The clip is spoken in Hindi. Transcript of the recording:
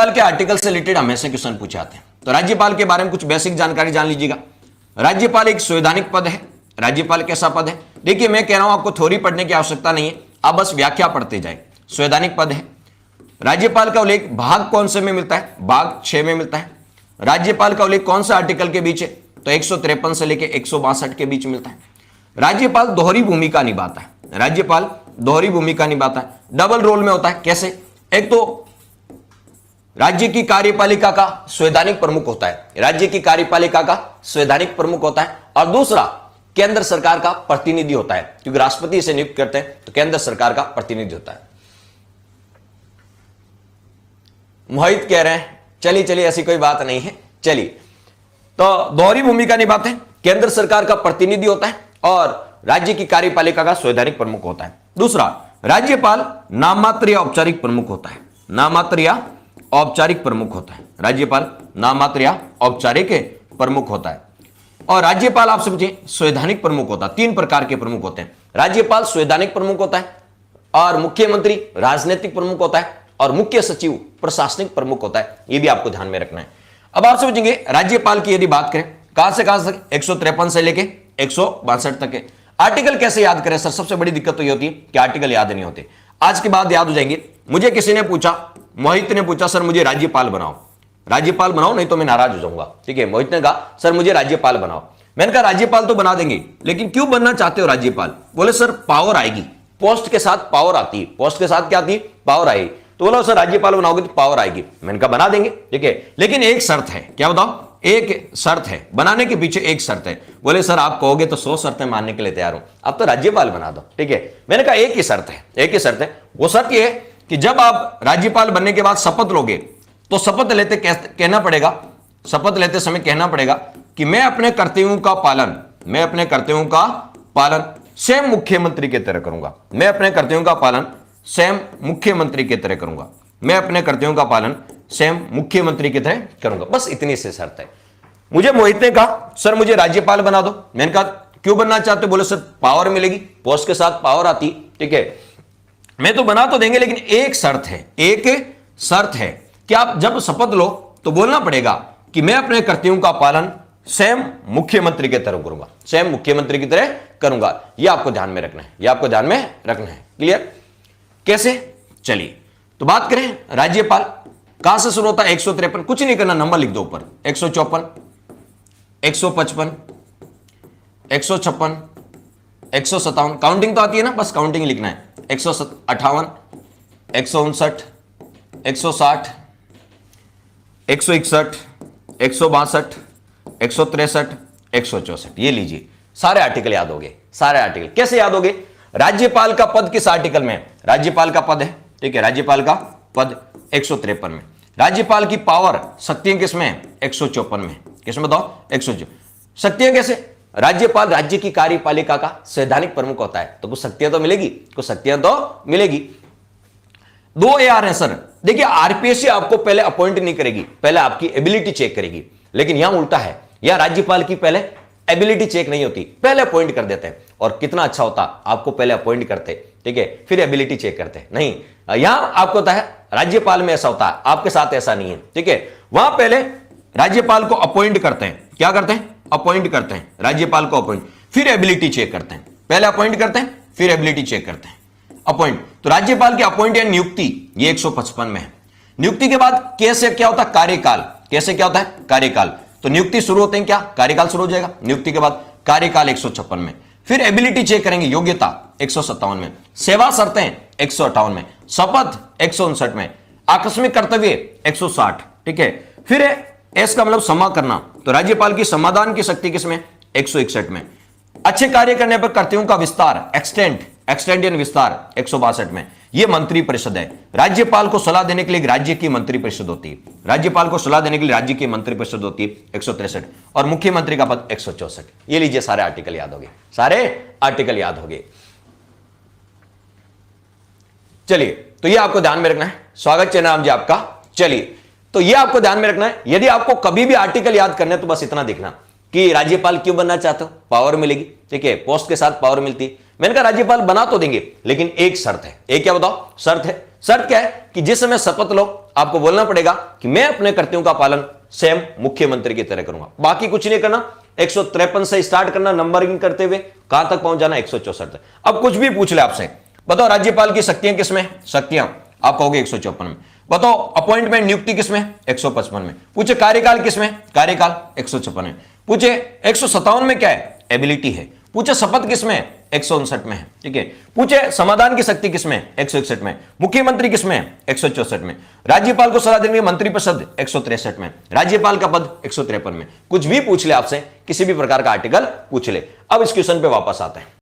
राज्यपाल के आर्टिकल से रिलेटेड हमेशा क्वेश्चन पूछे जाते हैं, तो राज्यपाल के बारे में कुछ बेसिक जानकारी जान लीजिएगा। राज्यपाल एक संवैधानिक पद है। राज्यपाल कैसा पद है? देखिए मैं कह रहा हूं आपको थ्योरी पढ़ने की आवश्यकता नहीं है, आप बस व्याख्या पढ़ते जाए। संवैधानिक पद है। राज्यपाल का उल्लेख भाग कौन से में मिलता है? भाग 6 में मिलता है। राज्यपाल का उल्लेख कौन सा आर्टिकल के बीच है? तो 153 से लेकर 162 के बीच मिलता है। राज्यपाल दोहरी भूमिका निभाता है। राज्यपाल दोहरी भूमिका निभाता है, डबल रोल में होता है। कैसे? एक तो राज्य की कार्यपालिका का संवैधानिक प्रमुख होता है, राज्य की कार्यपालिका का संवैधानिक प्रमुख होता है, और दूसरा केंद्र सरकार का प्रतिनिधि होता है, क्योंकि राष्ट्रपति इसे नियुक्त करते हैं, तो केंद्र सरकार का प्रतिनिधि होता है। मोहित कह रहे हैं चलिए चलिए ऐसी कोई बात नहीं है, चलिए। तो दोहरी भूमिका निभाते हैं, केंद्र सरकार का प्रतिनिधि होता है और राज्य की कार्यपालिका का संवैधानिक प्रमुख होता है। दूसरा, राज्यपाल नाममात्र या औपचारिक प्रमुख होता है। नाममात्र या औपचारिक प्रमुख होता है। राज्यपाल नाममात्र या औपचारिक प्रमुख होता है। और राज्यपाल आप समझिए संवैधानिक प्रमुख होता है। 3 प्रकार के प्रमुख होते हैं। राज्यपाल संवैधानिक प्रमुख होता है, और मुख्यमंत्री राजनीतिक प्रमुख होता है, और मुख्य सचिव प्रशासनिक प्रमुख होता है। यह भी आपको ध्यान में रखना है। अब आप समझेंगे राज्यपाल की यदि बात करें, कहां से कहां तक? 153 से लेके 162 तक है। आर्टिकल कैसे याद करें सर? सबसे बड़ी दिक्कत तो ये होती है कि आर्टिकल याद नहीं होते। आज के बाद याद हो जाएंगे। मुझे किसी ने पूछा, मोहित ने पूछा, सर मुझे राज्यपाल बनाओ, राज्यपाल बनाओ नहीं तो मैं नाराज हो जाऊंगा। ठीक है, मोहित ने कहा सर मुझे राज्यपाल बनाओ। मैंने कहा राज्यपाल तो बना देंगे, लेकिन क्यों बनना चाहते हो राज्यपाल? बोले सर पावर आएगी, पोस्ट के साथ पावर आती है। पोस्ट के साथ क्या आती है? पावर आएगी। तो बोला सर राज्यपाल बनाओगे तो पावर आएगी। मैंने कहा बना देंगे, ठीक है, लेकिन एक शर्त है। क्या बताओ? एक शर्त है, बनाने के पीछे एक शर्त है। बोले सर आप कहोगे तो 100 शर्तें मानने के लिए तैयार हूं, आप तो राज्यपाल बना दो। ठीक है, मैंने कहा एक ही शर्त है, एक ही शर्त है। वो शर्त ये है कि जब आप राज्यपाल बनने के बाद शपथ लोगे, तो शपथ लेते कहना पड़ेगा, शपथ लेते समय कहना पड़ेगा कि मैं अपने कर्तव्यों का पालन, मैं अपने कर्तव्यों का पालन स्वयं मुख्यमंत्री की तरह करूंगा। मैं अपने कर्तव्यों का पालन स्वयं मुख्यमंत्री की तरह करूंगा। मैं अपने कर्तव्यों का पालन स्वयं मुख्यमंत्री की तरह करूंगा। बस इतनी सी शर्त है। मुझे मोहित ने कहा सर मुझे राज्यपाल बना दो। मैंने कहा क्यों बनना चाहते हो? बोले सर पावर मिलेगी, पोस्ट के साथ पावर आती। ठीक है, मैं तो बना तो देंगे, लेकिन एक शर्त है, एक शर्त है कि आप जब शपथ लो तो बोलना पड़ेगा कि मैं अपने कर्तव्यों का पालन स्वयं मुख्यमंत्री की तरह करूंगा, स्वयं मुख्यमंत्री की तरह करूंगा। यह आपको ध्यान में रखना है, यह आपको ध्यान में रखना है। क्लियर? कैसे? चलिए तो बात करें राज्यपाल कहां से शुरू होता है? 153, कुछ नहीं करना, नंबर लिख दो ऊपर। 154, 155, 156, 157, काउंटिंग तो आती है ना, बस काउंटिंग लिखना है। 158, 159, 160, 161, 162, 163, 164। ये लीजिए, सारे आर्टिकल याद हो गए। सारे आर्टिकल कैसे याद हो गए? राज्यपाल का पद किस आर्टिकल में? राज्यपाल का पद है, ठीक है, राज्यपाल का पद 153 में। राज्यपाल की पावर, शक्तियां किसमें? 154 में। किसमें बताओ? 154। शक्तियां कैसे? राज्यपाल राज्य की कार्यपालिका का संवैधानिक प्रमुख होता है, तो कुछ शक्तियां तो मिलेगी, कुछ शक्तियां तो मिलेगी। 2 AR है सर। देखिए आरपीएससी आपको पहले अपॉइंट नहीं करेगी, पहले आपकी एबिलिटी चेक करेगी, लेकिन यहां उल्टा है। यहां राज्यपाल की पहले एबिलिटी चेक नहीं होती, पहले अपॉइंट कर देते हैं। और कितना अच्छा होता, आपको पहले अपॉइंट करते, ठीक है, फिर एबिलिटी चेक करते। नहीं, यहां आपको होता है राज्यपाल में ऐसा होता है, आपके साथ ऐसा नहीं है। ठीक है, वहां पहले राज्यपाल को अपॉइंट करते हैं। क्या करते हैं? अपॉइंट करते हैं राज्यपाल को, अपॉइंट, फिर एबिलिटी चेक करते हैं। पहले अपॉइंट करते हैं, फिर एबिलिटी चेक करते हैं। अपॉइंट, तो राज्यपाल की अपॉइंट या नियुक्ति ये 155 में है। नियुक्ति के बाद कैसे क्या होता है? कार्यकाल। कैसे क्या होता है? कार्यकाल। तो नियुक्ति शुरू होते हैं क्या? कार्यकाल शुरू हो जाएगा नियुक्ति के बाद। कार्यकाल 156 में। फिर एबिलिटी चेक करेंगे, योग्यता 157 में। सेवा शर्तें 158 में। शपथ 159 में। आकस्मिक कर्तव्य 160। ठीक है, फिर एस का मतलब क्षमा करना, तो राज्यपाल की समाधान की शक्ति किसमें? 161 में। अच्छे कार्य करने पर कर्तव्यों का विस्तार, एक्सटेंड विस्तार 162 में। यह मंत्री परिषद है। राज्यपाल को सलाह देने के लिए राज्य की मंत्री परिषद होती है। राज्यपाल को सलाह देने के लिए राज्य की मंत्री परिषद होती है 163, और मुख्यमंत्री का पद 164। ये लीजिए, सारे आर्टिकल याद हो गए, सारे आर्टिकल याद हो गए। चलिए, तो ये आपको ध्यान में रखना है। स्वागत चेनाराम जी आपका। चलिए, तो ये आपको ध्यान में रखना है। यदि आपको कभी भी आर्टिकल याद करना है तो बस इतना देखना कि राज्यपाल क्यों बनना चाहते हो? पावर मिलेगी, ठीक है, पोस्ट के साथ पावर मिलती है। मैंने कहा राज्यपाल बना तो देंगे, लेकिन एक शर्त है। एक क्या बताओ? शर्त है शर्त क्या है कि जिस समय शपथ लो आपको बोलना पड़ेगा कि मैं अपने कर्तव्यों का पालन सेम मुख्यमंत्री की तरह करूंगा, बाकी कुछ नहीं करना। 153 से स्टार्ट करना, नंबरिंग करते हुए कहां तक पहुंच जाना, 164 तक। अब कुछ भी पूछ ले आपसे, बताओ राज्यपाल की शक्तियां किसमें, शक्तियां आप कहोगे 154 में। बताओ अपॉइंटमेंट नियुक्ति किसमें, 155 में। पूछे कार्यकाल किसमें, कार्यकाल 156 में। पूछे 157 में क्या है, एबिलिटी है। पूछे शपथ किसमें, 159 में है, ठीक है। पूछे समाधान की शक्ति किसमें, 161 में। मुख्यमंत्री किसमें, 164 में। राज्यपाल को सलाह देंगे मंत्रिपरिषद 163 में। राज्यपाल का पद 153 में। कुछ भी पूछ ले आपसे, किसी भी प्रकार का आर्टिकल पूछ ले। अब इस क्वेश्चन पे वापस आते हैं।